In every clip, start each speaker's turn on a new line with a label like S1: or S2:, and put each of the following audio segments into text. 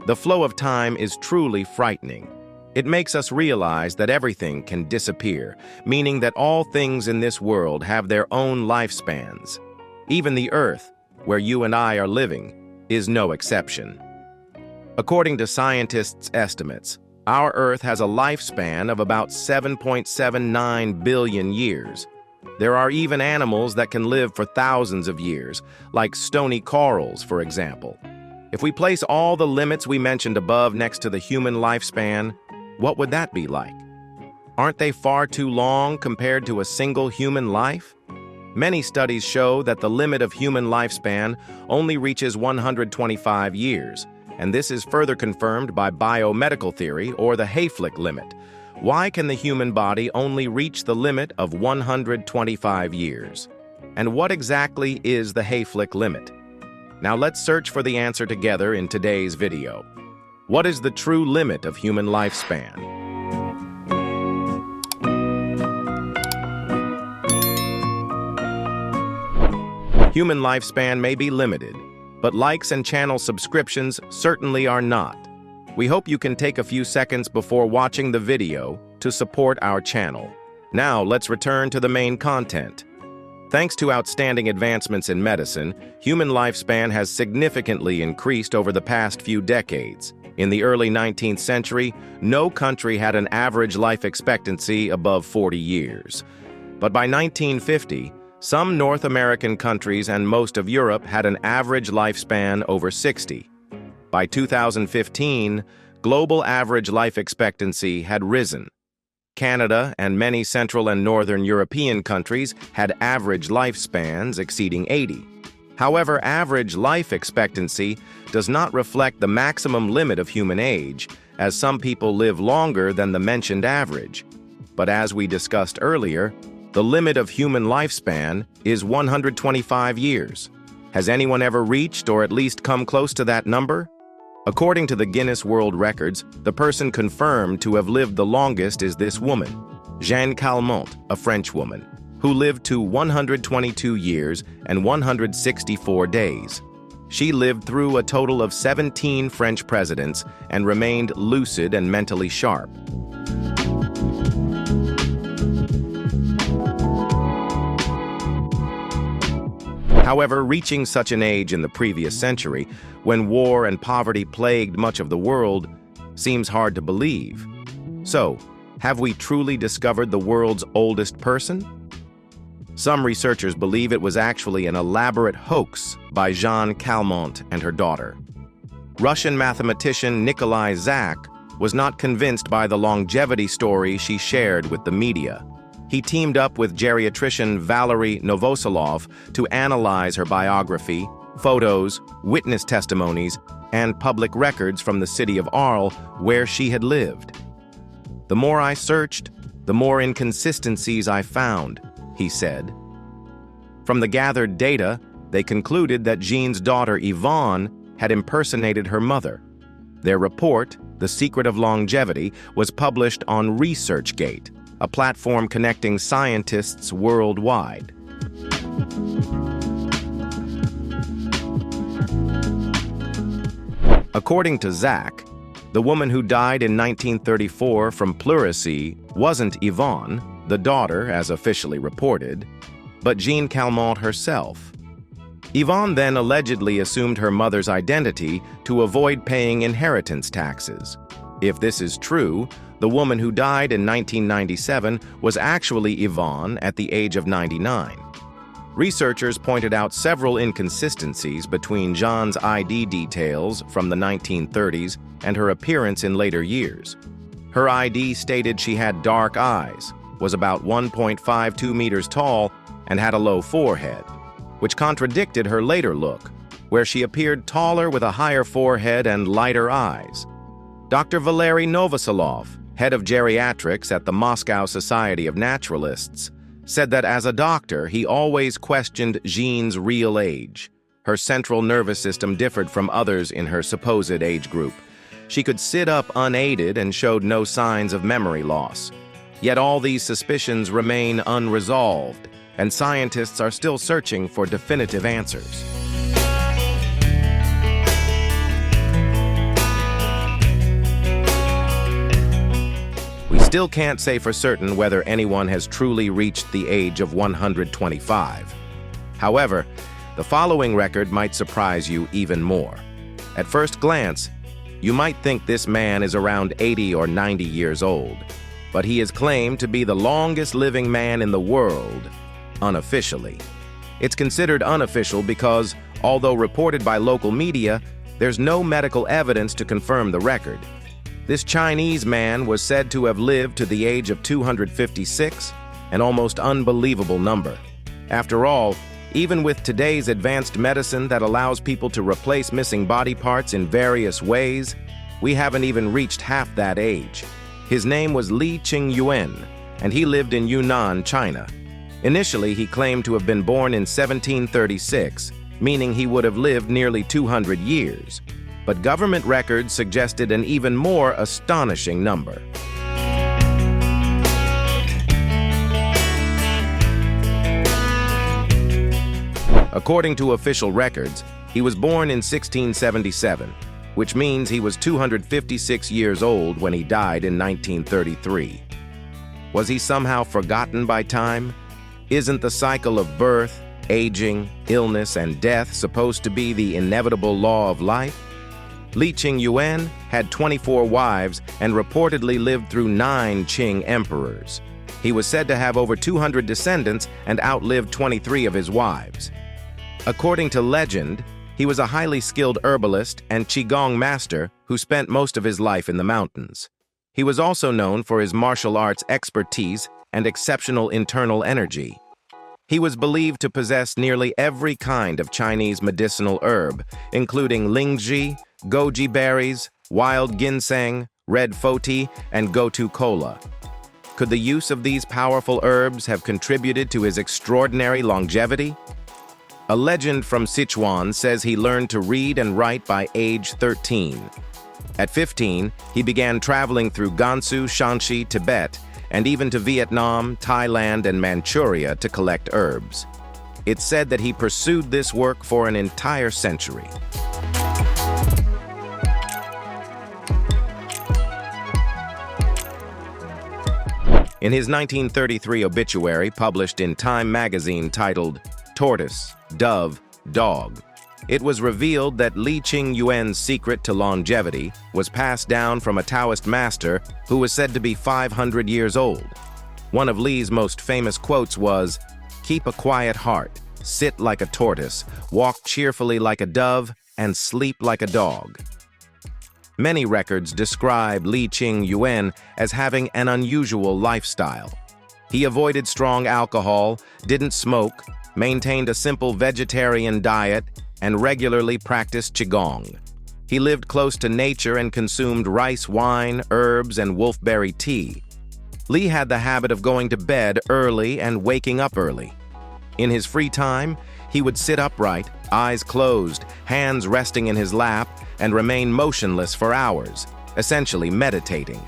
S1: The flow of time is truly frightening. It makes us realize that everything can disappear, meaning that all things in this world have their own lifespans. Even the Earth, where you and I are living, is no exception. According to scientists' estimates, our Earth has a lifespan of about 7.79 billion years. There are even animals that can live for thousands of years, like stony corals, for example. If we place all the limits we mentioned above next to the human lifespan, what would that be like? Aren't they far too long compared to a single human life? Many studies show that the limit of human lifespan only reaches 125 years, and this is further confirmed by biomedical theory, or the Hayflick limit. Why can the human body only reach the limit of 125 years? And what exactly is the Hayflick limit? Now let's search for the answer together in today's video. What is the true limit of human lifespan? Human lifespan may be limited, but likes and channel subscriptions certainly are not. We hope you can take a few seconds before watching the video to support our channel. Now let's return to the main content. Thanks to outstanding advancements in medicine, human lifespan has significantly increased over the past few decades. In the early 19th century, no country had an average life expectancy above 40 years. But by 1950, some North American countries and most of Europe had an average lifespan over 60. By 2015, global average life expectancy had risen. Canada and many Central and Northern European countries had average lifespans exceeding 80. However, average life expectancy does not reflect the maximum limit of human age, as some people live longer than the mentioned average. But as we discussed earlier, the limit of human lifespan is 125 years. Has anyone ever reached or at least come close to that number? According to the Guinness World Records, the person confirmed to have lived the longest is this woman, Jeanne Calment, a French woman, who lived to 122 years and 164 days. She lived through a total of 17 French presidents and remained lucid and mentally sharp. However, reaching such an age in the previous century, when war and poverty plagued much of the world, seems hard to believe. So, have we truly discovered the world's oldest person? Some researchers believe it was actually an elaborate hoax by Jeanne Calment and her daughter. Russian mathematician Nikolai Zak was not convinced by the longevity story she shared with the media. He teamed up with geriatrician Valery Novoselov to analyze her biography, photos, witness testimonies, and public records from the city of Arles, where she had lived. "The more I searched, the more inconsistencies I found," he said. From the gathered data, they concluded that Jeanne's daughter Yvonne had impersonated her mother. Their report, The Secret of Longevity, was published on ResearchGate, a platform connecting scientists worldwide. According to Zak, the woman who died in 1934 from pleurisy wasn't Yvonne, the daughter as officially reported, but Jeanne Calment herself. Yvonne then allegedly assumed her mother's identity to avoid paying inheritance taxes. If this is true, the woman who died in 1997 was actually Yvonne at the age of 99. Researchers pointed out several inconsistencies between Jeanne's ID details from the 1930s and her appearance in later years. Her ID stated she had dark eyes, was about 1.52 meters tall, and had a low forehead, which contradicted her later look, where she appeared taller with a higher forehead and lighter eyes. Dr. Valery Novoselov, head of geriatrics at the Moscow Society of Naturalists, said that as a doctor, he always questioned Jeanne's real age. Her central nervous system differed from others in her supposed age group. She could sit up unaided and showed no signs of memory loss. Yet all these suspicions remain unresolved, and scientists are still searching for definitive answers. still can't say for certain whether anyone has truly reached the age of 125. However, the following record might surprise you even more. At first glance, you might think this man is around 80 or 90 years old, but he is claimed to be the longest living man in the world, unofficially. It's considered unofficial because, although reported by local media, there's no medical evidence to confirm the record. This Chinese man was said to have lived to the age of 256, an almost unbelievable number. After all, even with today's advanced medicine that allows people to replace missing body parts in various ways, we haven't even reached half that age. His name was Li Qingyun, and he lived in Yunnan, China. Initially, he claimed to have been born in 1736, meaning he would have lived nearly 200 years. But government records suggested an even more astonishing number. According to official records, he was born in 1677, which means he was 256 years old when he died in 1933. Was he somehow forgotten by time? Isn't the cycle of birth, aging, illness, and death supposed to be the inevitable law of life? Li Qingyun had 24 wives and reportedly lived through 9 Qing emperors. He was said to have over 200 descendants and outlived 23 of his wives. According to legend, he was a highly skilled herbalist and Qigong master who spent most of his life in the mountains. He was also known for his martial arts expertise and exceptional internal energy. He was believed to possess nearly every kind of Chinese medicinal herb, including lingzhi, goji berries, wild ginseng, red foti, and gotu kola. Could the use of these powerful herbs have contributed to his extraordinary longevity? A legend from Sichuan says he learned to read and write by age 13. At 15, he began traveling through Gansu, Shanxi, Tibet, and even to Vietnam, Thailand, and Manchuria to collect herbs. It's said that he pursued this work for an entire century. In his 1933 obituary, published in Time magazine titled Tortoise, Dove, Dog, it was revealed that Li Qingyun's secret to longevity was passed down from a Taoist master who was said to be 500 years old. One of Li's most famous quotes was, "Keep a quiet heart, sit like a tortoise, walk cheerfully like a dove, and sleep like a dog." Many records describe Li Qingyun as having an unusual lifestyle. He avoided strong alcohol, didn't smoke, maintained a simple vegetarian diet, and regularly practiced Qigong. He lived close to nature and consumed rice wine, herbs, and wolfberry tea. Li had the habit of going to bed early and waking up early. In his free time, he would sit upright, eyes closed, hands resting in his lap, and remain motionless for hours, essentially meditating.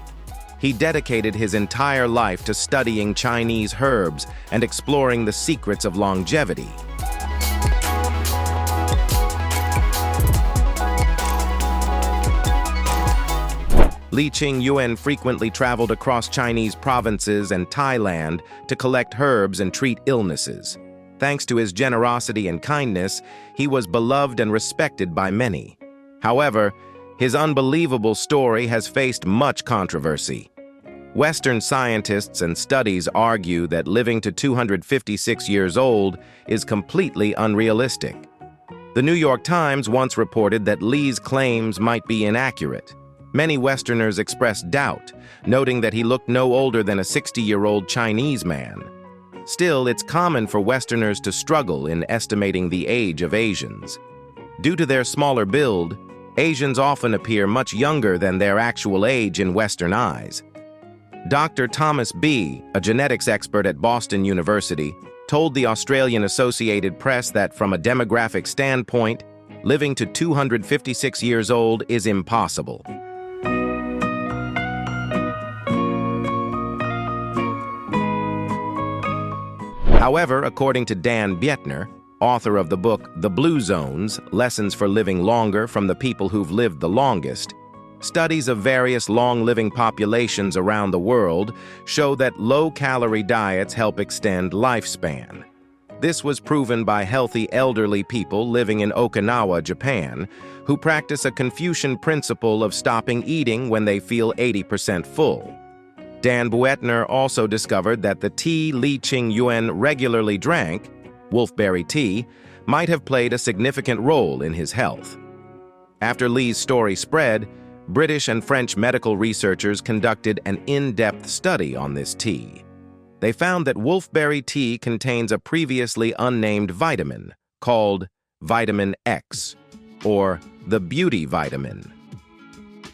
S1: He dedicated his entire life to studying Chinese herbs and exploring the secrets of longevity. Li Qingyun frequently traveled across Chinese provinces and Thailand to collect herbs and treat illnesses. Thanks to his generosity and kindness, he was beloved and respected by many. However, his unbelievable story has faced much controversy. Western scientists and studies argue that living to 256 years old is completely unrealistic. The New York Times once reported that Li's claims might be inaccurate. Many Westerners expressed doubt, noting that he looked no older than a 60-year-old Chinese man. Still, it's common for Westerners to struggle in estimating the age of Asians. Due to their smaller build, Asians often appear much younger than their actual age in Western eyes. Dr. Thomas B., a genetics expert at Boston University, told the Australian Associated Press that from a demographic standpoint, living to 256 years old is impossible. However, according to Dan Bietner, author of the book The Blue Zones, Lessons for Living Longer from the People Who've Lived the Longest, Studies of various long-living populations around the world show that low-calorie diets help extend lifespan. This was proven by healthy elderly people living in Okinawa, Japan, who practice a Confucian principle of stopping eating when they feel 80% full. Dan Buettner also discovered that the tea Li Qingyun regularly drank, Wolfberry tea, might have played a significant role in his health. After Li's story spread, British and French medical researchers conducted an in-depth study on this tea. They found that wolfberry tea contains a previously unnamed vitamin called vitamin X, or the beauty vitamin.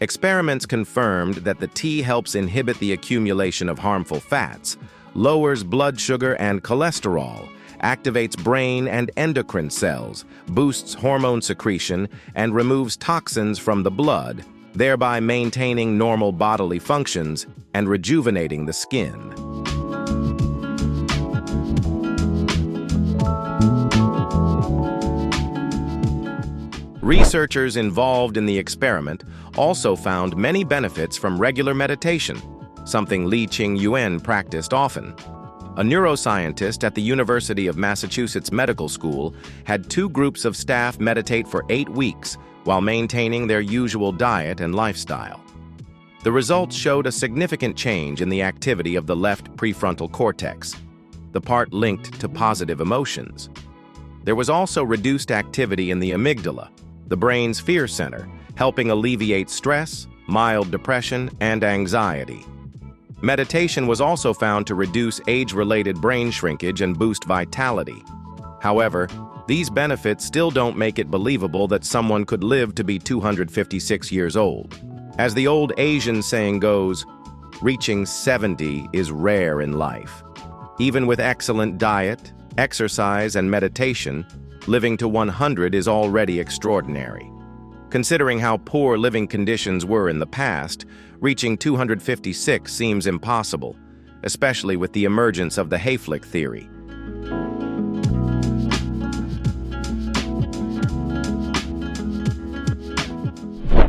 S1: Experiments confirmed that the tea helps inhibit the accumulation of harmful fats, lowers blood sugar and cholesterol, activates brain and endocrine cells, boosts hormone secretion, and removes toxins from the blood, thereby maintaining normal bodily functions and rejuvenating the skin. Researchers involved in the experiment also found many benefits from regular meditation, something Li Qingyun practiced often. A neuroscientist at the University of Massachusetts Medical School had 2 groups of staff meditate for 8 weeks while maintaining their usual diet and lifestyle. The results showed a significant change in the activity of the left prefrontal cortex, the part linked to positive emotions. There was also reduced activity in the amygdala, the brain's fear center, helping alleviate stress, mild depression, and anxiety. Meditation was also found to reduce age-related brain shrinkage and boost vitality. However, these benefits still don't make it believable that someone could live to be 256 years old. As the old Asian saying goes, reaching 70 is rare in life. Even with excellent diet, exercise, and meditation, living to 100 is already extraordinary. Considering how poor living conditions were in the past, reaching 256 seems impossible, especially with the emergence of the Hayflick theory.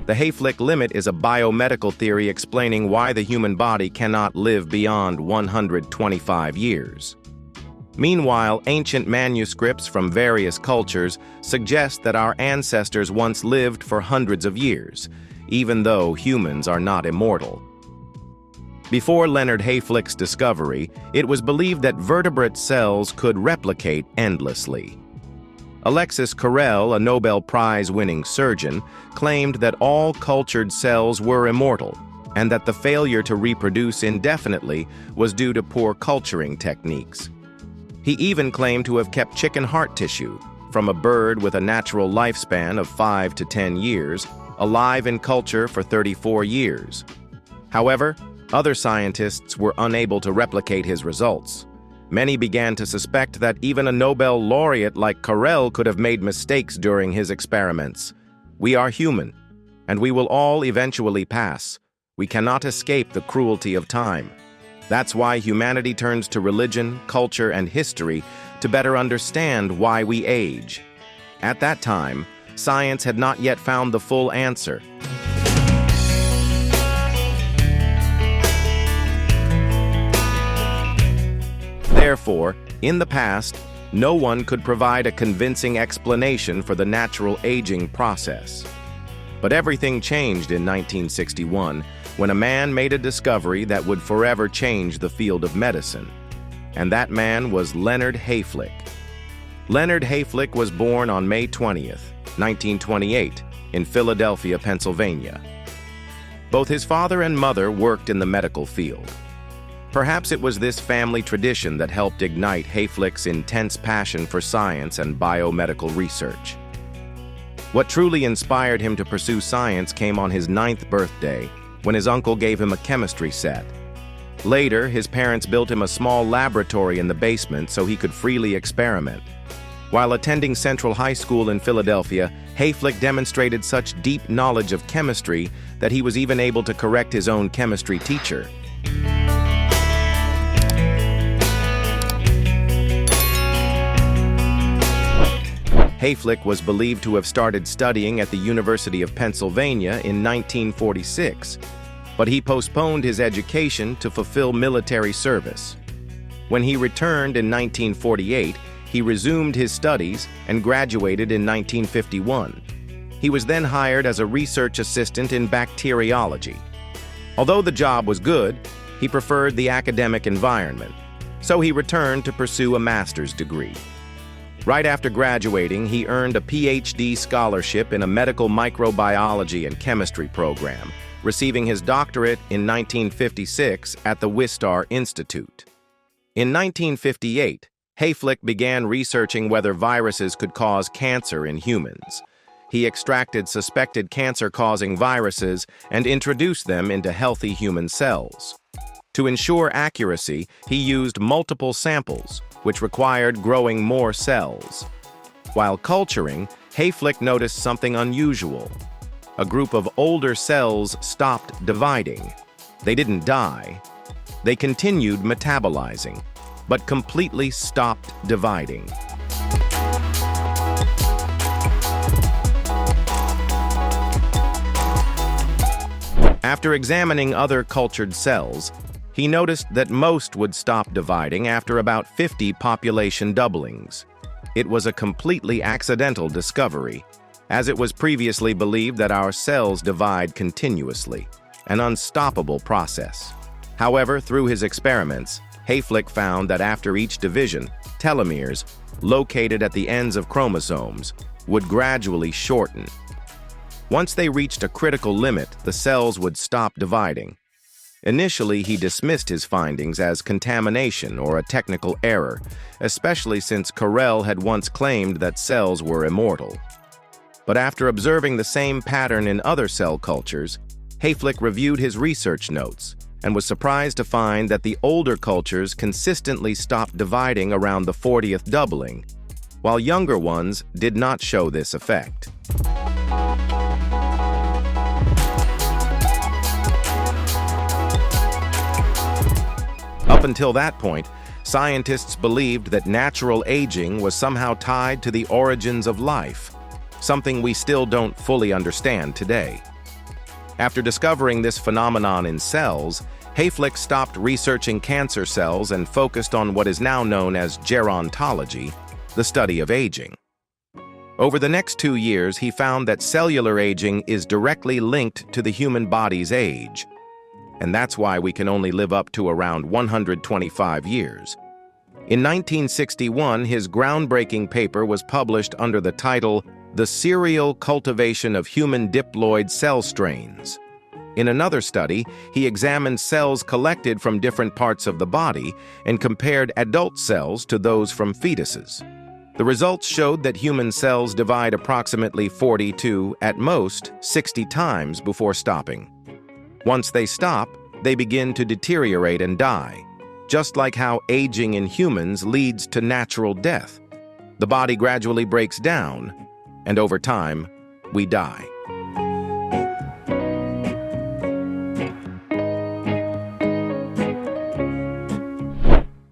S1: The Hayflick limit is a biomedical theory explaining why the human body cannot live beyond 125 years. Meanwhile, ancient manuscripts from various cultures suggest that our ancestors once lived for hundreds of years, even though humans are not immortal. Before Leonard Hayflick's discovery, it was believed that vertebrate cells could replicate endlessly. Alexis Carrel, a Nobel Prize-winning surgeon, claimed that all cultured cells were immortal, and that the failure to reproduce indefinitely was due to poor culturing techniques. He even claimed to have kept chicken heart tissue from a bird with a natural lifespan of 5 to 10 years, alive in culture for 34 years. However, other scientists were unable to replicate his results. Many began to suspect that even a Nobel laureate like Carrel could have made mistakes during his experiments. We are human, and we will all eventually pass. We cannot escape the cruelty of time. That's why humanity turns to religion, culture, and history to better understand why we age. At that time, science had not yet found the full answer. Therefore, in the past, no one could provide a convincing explanation for the natural aging process. But everything changed in 1961 when a man made a discovery that would forever change the field of medicine. And that man was Leonard Hayflick. Leonard Hayflick was born on May 20th, 1928, in Philadelphia, Pennsylvania. Both his father and mother worked in the medical field. Perhaps it was this family tradition that helped ignite Hayflick's intense passion for science and biomedical research. What truly inspired him to pursue science came on his 9th birthday, when his uncle gave him a chemistry set. Later, his parents built him a small laboratory in the basement so he could freely experiment. While attending Central High School in Philadelphia, Hayflick demonstrated such deep knowledge of chemistry that he was even able to correct his own chemistry teacher. Hayflick was believed to have started studying at the University of Pennsylvania in 1946, but he postponed his education to fulfill military service. When he returned in 1948, he resumed his studies and graduated in 1951. He was then hired as a research assistant in bacteriology. Although the job was good, he preferred the academic environment, so he returned to pursue a master's degree. Right after graduating, he earned a PhD scholarship in a medical microbiology and chemistry program, receiving his doctorate in 1956 at the Wistar Institute. In 1958, Hayflick began researching whether viruses could cause cancer in humans. He extracted suspected cancer-causing viruses and introduced them into healthy human cells. To ensure accuracy, he used multiple samples, which required growing more cells. While culturing, Hayflick noticed something unusual. A group of older cells stopped dividing. They didn't die. They continued metabolizing, but completely stopped dividing. After examining other cultured cells, he noticed that most would stop dividing after about 50 population doublings. It was a completely accidental discovery, as it was previously believed that our cells divide continuously, an unstoppable process. However, through his experiments, Hayflick found that after each division, telomeres, located at the ends of chromosomes, would gradually shorten. Once they reached a critical limit, the cells would stop dividing. Initially, he dismissed his findings as contamination or a technical error, especially since Carrel had once claimed that cells were immortal. But after observing the same pattern in other cell cultures, Hayflick reviewed his research notes and was surprised to find that the older cultures consistently stopped dividing around the 40th doubling, while younger ones did not show this effect. Up until that point, scientists believed that natural aging was somehow tied to the origins of life, something we still don't fully understand today. After discovering this phenomenon in cells, Hayflick stopped researching cancer cells and focused on what is now known as gerontology, the study of aging. Over the next 2 years, he found that cellular aging is directly linked to the human body's age, and that's why we can only live up to around 125 years. In 1961, his groundbreaking paper was published under the title, "The Serial Cultivation of Human Diploid Cell Strains." In another study, he examined cells collected from different parts of the body and compared adult cells to those from fetuses. The results showed that human cells divide approximately 40 to, at most, 60 times before stopping. Once they stop, they begin to deteriorate and die, just like how aging in humans leads to natural death. The body gradually breaks down, and over time, we die.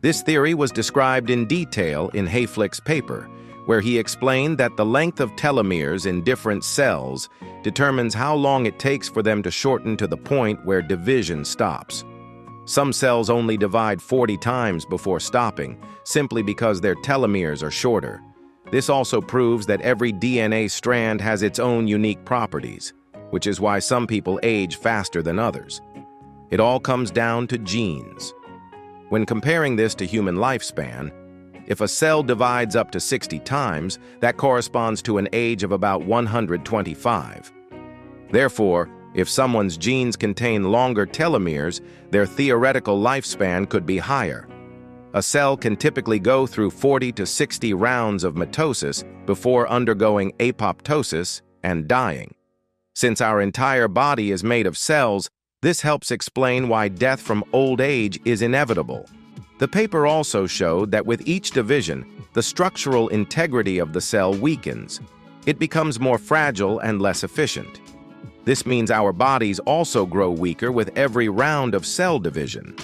S1: This theory was described in detail in Hayflick's paper, where he explained that the length of telomeres in different cells determines how long it takes for them to shorten to the point where division stops. Some cells only divide 40 times before stopping, simply because their telomeres are shorter. This also proves that every DNA strand has its own unique properties, which is why some people age faster than others. It all comes down to genes. When comparing this to human lifespan, if a cell divides up to 60 times, that corresponds to an age of about 125. Therefore, if someone's genes contain longer telomeres, their theoretical lifespan could be higher. A cell can typically go through 40 to 60 rounds of mitosis before undergoing apoptosis and dying. Since our entire body is made of cells, this helps explain why death from old age is inevitable. The paper also showed that with each division, the structural integrity of the cell weakens. It becomes more fragile and less efficient. This means our bodies also grow weaker with every round of cell division.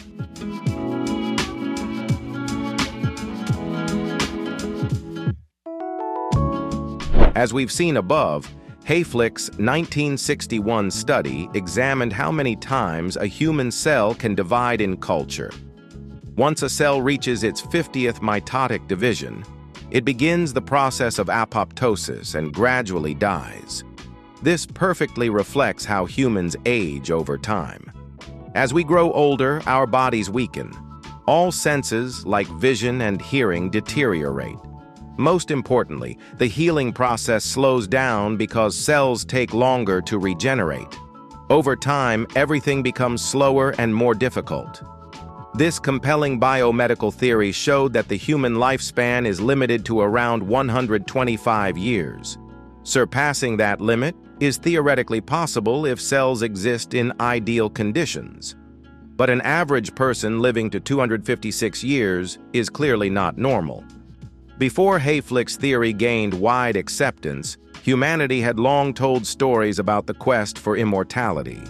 S1: As we've seen above, Hayflick's 1961 study examined how many times a human cell can divide in culture. Once a cell reaches its 50th mitotic division, it begins the process of apoptosis and gradually dies. This perfectly reflects how humans age over time. As we grow older, our bodies weaken. All senses, like vision and hearing, deteriorate. Most importantly, the healing process slows down because cells take longer to regenerate. Over time, everything becomes slower and more difficult. This compelling biomedical theory showed that the human lifespan is limited to around 125 years. Surpassing that limit is theoretically possible if cells exist in ideal conditions. But an average person living to 256 years is clearly not normal. Before Hayflick's theory gained wide acceptance, humanity had long told stories about the quest for immortality.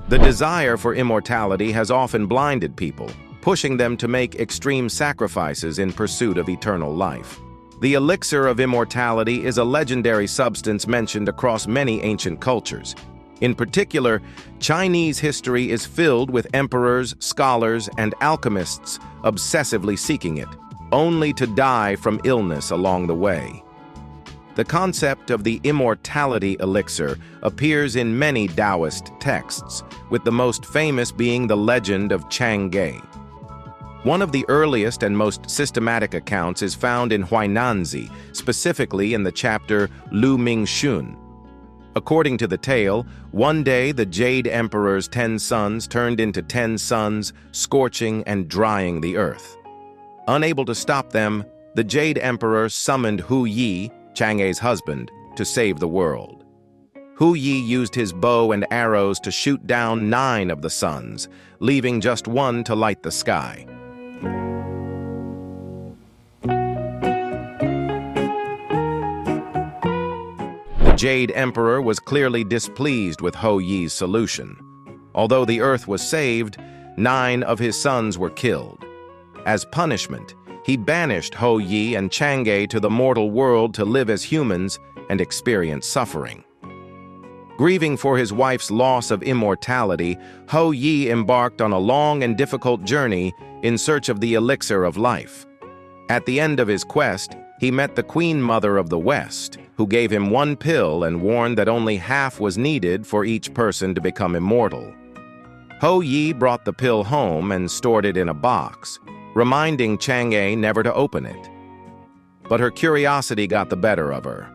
S1: The desire for immortality has often blinded people, pushing them to make extreme sacrifices in pursuit of eternal life. The elixir of immortality is a legendary substance mentioned across many ancient cultures. In particular, Chinese history is filled with emperors, scholars, and alchemists obsessively seeking it, only to die from illness along the way. The concept of the immortality elixir appears in many Taoist texts, with the most famous being the legend of Qingyun. One of the earliest and most systematic accounts is found in Huainanzi, specifically in the chapter Lu Ming Xun. According to the tale, one day the Jade Emperor's 10 sons turned into 10 suns, scorching and drying the earth. Unable to stop them, the Jade Emperor summoned Hu Yi, Chang'e's husband, to save the world. Hu Yi used his bow and arrows to shoot down 9 of the suns, leaving just one to light the sky. The Jade Emperor was clearly displeased with Hu Yi's solution. Although the earth was saved, 9 of his sons were killed. As punishment, he banished Hu Yi and Chang'e to the mortal world to live as humans and experience suffering. Grieving for his wife's loss of immortality, Hu Yi embarked on a long and difficult journey in search of the elixir of life. At the end of his quest, he met the Queen Mother of the West, who gave him one pill and warned that only half was needed for each person to become immortal. Hu Yi brought the pill home and stored it in a box, reminding Chang'e never to open it. But her curiosity got the better of her.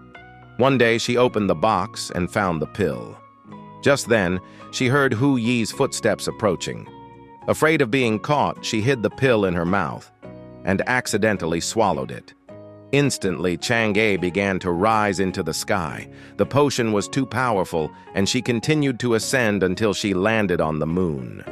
S1: One day she opened the box and found the pill. Just then, she heard Hu Yi's footsteps approaching. Afraid of being caught, she hid the pill in her mouth and accidentally swallowed it. Instantly, Chang'e began to rise into the sky. The potion was too powerful, and she continued to ascend until she landed on the moon.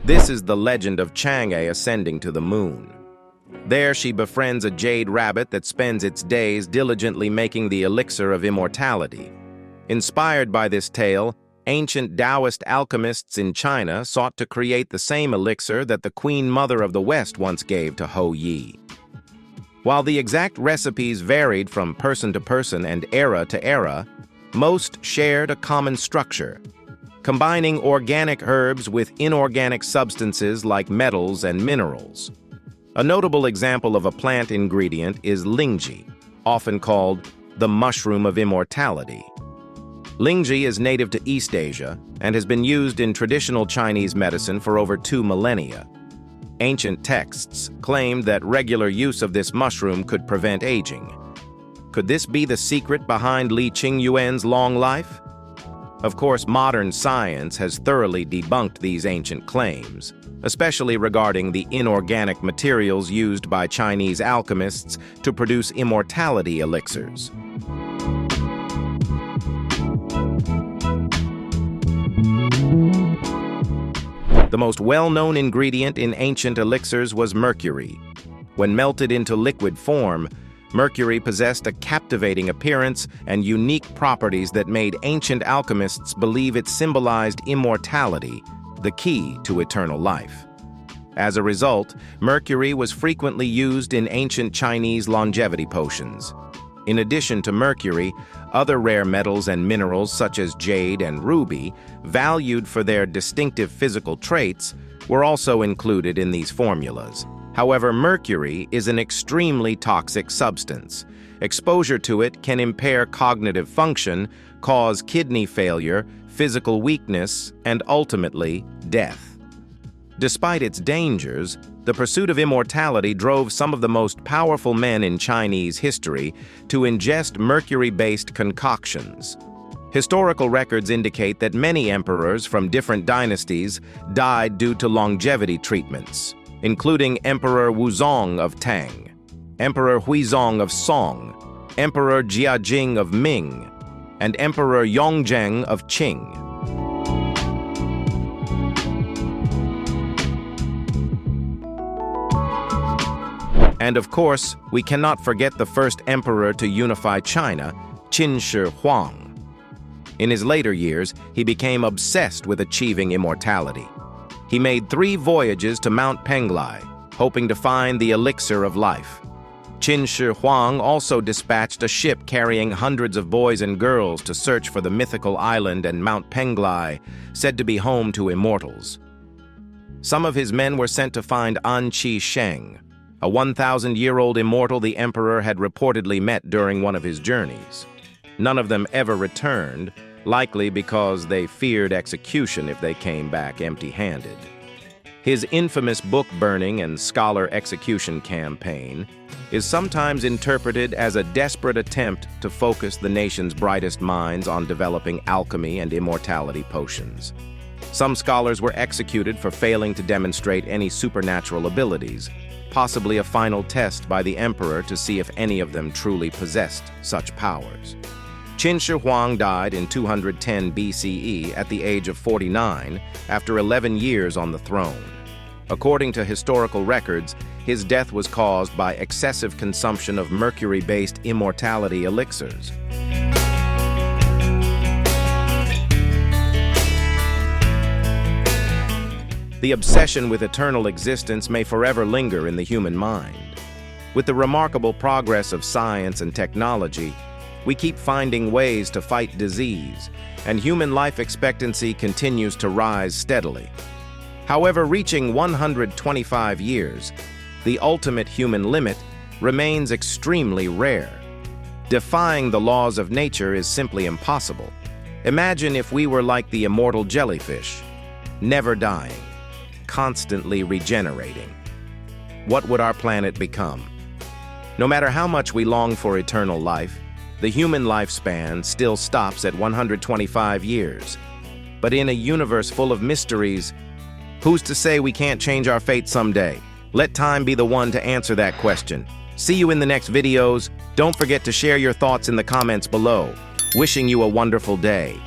S1: This is the legend of Chang'e ascending to the moon. There she befriends a jade rabbit that spends its days diligently making the elixir of immortality. Inspired by this tale, ancient Taoist alchemists in China sought to create the same elixir that the Queen Mother of the West once gave to Hu Yi. While the exact recipes varied from person to person and era to era, most shared a common structure, combining organic herbs with inorganic substances like metals and minerals. A notable example of a plant ingredient is lingji, often called the mushroom of immortality. Lingji is native to East Asia and has been used in traditional Chinese medicine for over 2 millennia. Ancient texts claimed that regular use of this mushroom could prevent aging. Could this be the secret behind Li Qingyuan's long life? Of course, modern science has thoroughly debunked these ancient claims, especially regarding the inorganic materials used by Chinese alchemists to produce immortality elixirs. The most well-known ingredient in ancient elixirs was mercury. When melted into liquid form, Mercury possessed a captivating appearance and unique properties that made ancient alchemists believe it symbolized immortality, the key to eternal life. As a result, mercury was frequently used in ancient Chinese longevity potions. In addition to mercury, other rare metals and minerals such as jade and ruby, valued for their distinctive physical traits, were also included in these formulas. However, mercury is an extremely toxic substance. Exposure to it can impair cognitive function, cause kidney failure, physical weakness, and ultimately, death. Despite its dangers, the pursuit of immortality drove some of the most powerful men in Chinese history to ingest mercury-based concoctions. Historical records indicate that many emperors from different dynasties died due to longevity treatments, including Emperor Wuzong of Tang, Emperor Huizong of Song, Emperor Jiajing of Ming, and Emperor Yongzheng of Qing. And of course, we cannot forget the first emperor to unify China, Qin Shi Huang. In his later years, he became obsessed with achieving immortality. He made 3 voyages to Mount Penglai, hoping to find the elixir of life. Qin Shi Huang also dispatched a ship carrying hundreds of boys and girls to search for the mythical island and Mount Penglai, said to be home to immortals. Some of his men were sent to find An Qi Sheng, a 1,000-year-old immortal the emperor had reportedly met during one of his journeys. None of them ever returned, likely because they feared execution if they came back empty-handed. His infamous book-burning and scholar execution campaign is sometimes interpreted as a desperate attempt to focus the nation's brightest minds on developing alchemy and immortality potions. Some scholars were executed for failing to demonstrate any supernatural abilities, possibly a final test by the emperor to see if any of them truly possessed such powers. Qin Shi Huang died in 210 BCE at the age of 49 after 11 years on the throne. According to historical records, his death was caused by excessive consumption of mercury-based immortality elixirs. The obsession with eternal existence may forever linger in the human mind. With the remarkable progress of science and technology, we keep finding ways to fight disease, and human life expectancy continues to rise steadily. However, reaching 125 years, the ultimate human limit, remains extremely rare. Defying the laws of nature is simply impossible. Imagine if we were like the immortal jellyfish, never dying, constantly regenerating. What would our planet become? No matter how much we long for eternal life, the human lifespan still stops at 125 years. But in a universe full of mysteries, who's to say we can't change our fate someday? Let time be the one to answer that question. See you in the next videos. Don't forget to share your thoughts in the comments below. Wishing you a wonderful day.